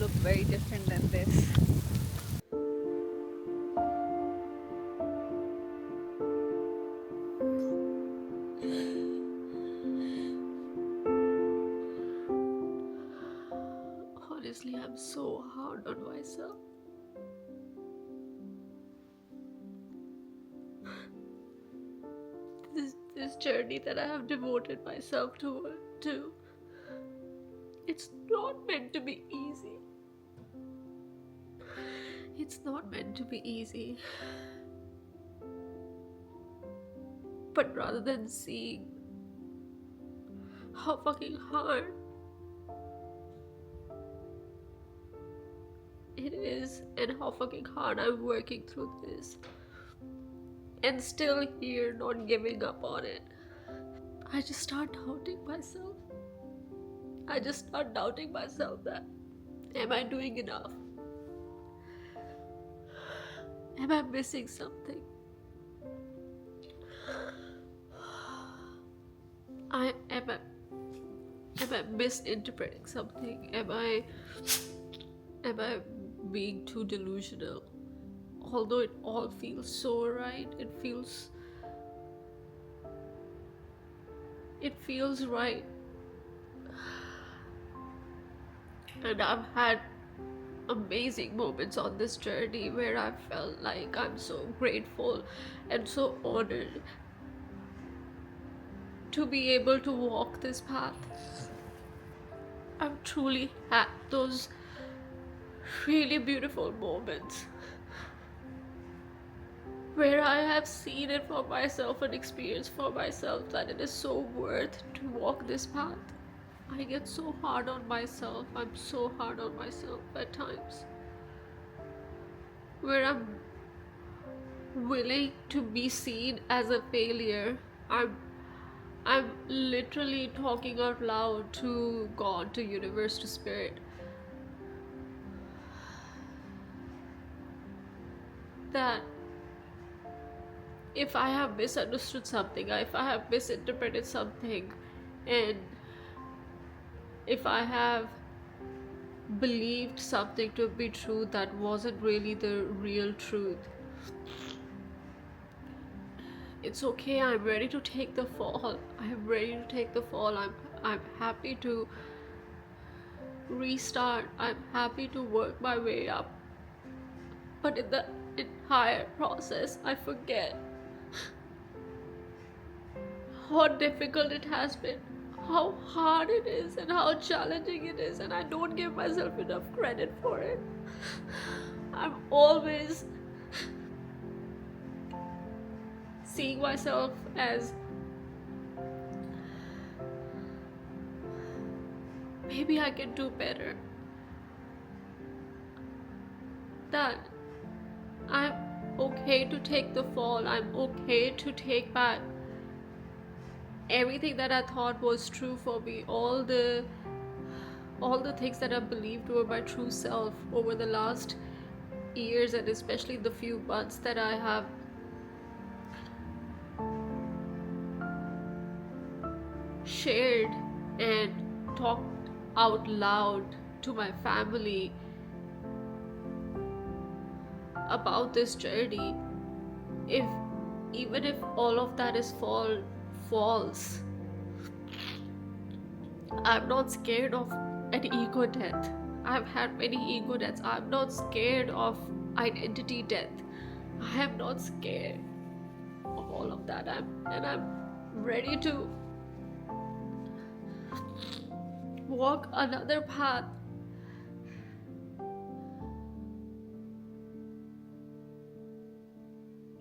look very different than this. Honestly, I'm so hard on myself. This journey that I have devoted myself to, it's not meant to be easy. It's not meant to be easy. But rather than seeing how fucking hard it is and how fucking hard I'm working through this and still here not giving up on it, I just start doubting myself. I just start doubting myself that am I doing enough? Am I missing something? I am I am I misinterpreting something? Am I being too delusional? Although it all feels so right, it feels right. And I've had amazing moments on this journey where I felt like I'm so grateful and so honored to be able to walk this path. I've truly had those really beautiful moments where I have seen it for myself and experienced for myself that it is so worth to walk this path. I get so hard on myself. I'm so hard on myself at times where I'm willing to be seen as a failure. I'm literally talking out loud to God, to universe, to spirit that if I have misunderstood something, if I have misinterpreted something, and if I have believed something to be true that wasn't really the real truth, it's okay. I'm ready to take the fall. I'm ready to take the fall. I'm happy to restart. I'm happy to work my way up. But in the entire process, I forget how difficult it has been, how hard it is, and how challenging it is, and I don't give myself enough credit for it. I'm always seeing myself as maybe I can do better, that I'm okay to take the fall, I'm okay to take back everything that I thought was true for me, all the things that I believed were my true self over the last years, and especially the few months that I have shared and talked out loud to my family about this journey. If even if all of that is false, I'm not scared of an ego death. I've had many ego deaths. I'm not scared of identity death. I am not scared of all of that. I'm ready to walk another path.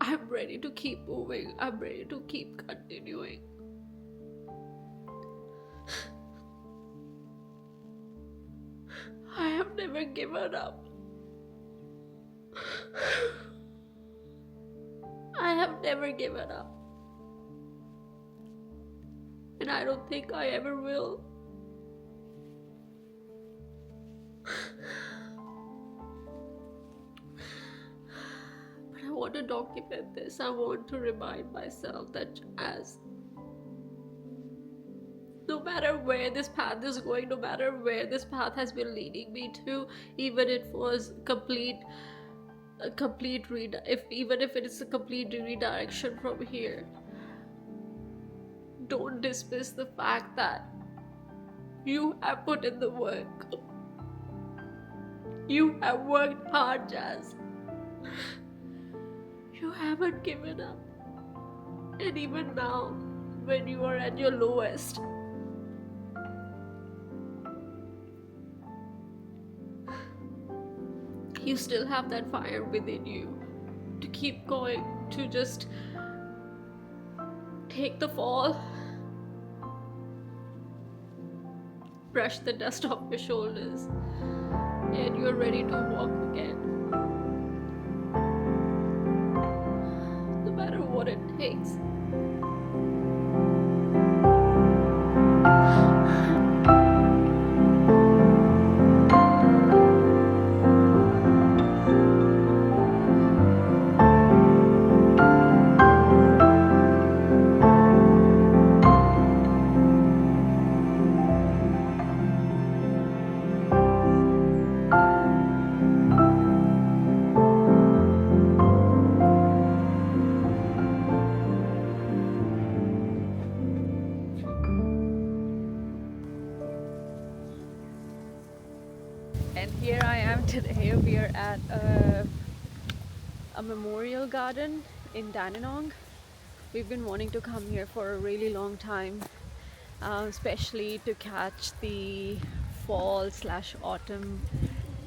I'm ready to keep moving. I'm ready to keep continuing. I have never given up. I have never given up. And I don't think I ever will. But I want to document this. I want to remind myself that as no matter where this path is going, no matter where this path has been leading me to, even it was a complete even if it is a complete redirection from here, don't dismiss the fact that you have put in the work. You have worked hard, Jazz. You haven't given up. And even now, when you are at your lowest, you still have that fire within you to keep going, to just take the fall, brush the dust off your shoulders, and you're ready to walk again. No matter what it takes. And here I am today. We are at a memorial garden in Dandenong. We've been wanting to come here for a really long time, especially to catch the fall/autumn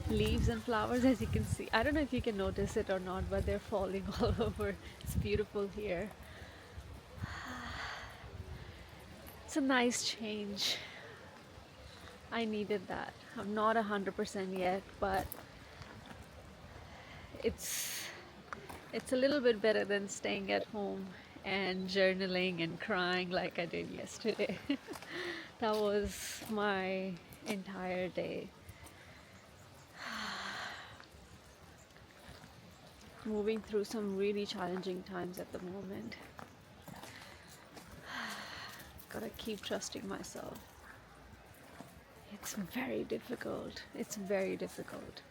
leaves and flowers. As you can see, I don't know if you can notice it or not, but they're falling all over. It's beautiful here. It's a nice change. I needed that. I'm not 100% yet, but it's it's a little bit better than staying at home and journaling and crying like I did yesterday. That was my entire day. Moving through some really challenging times at the moment. Gotta keep trusting myself. It's very difficult. It's very difficult.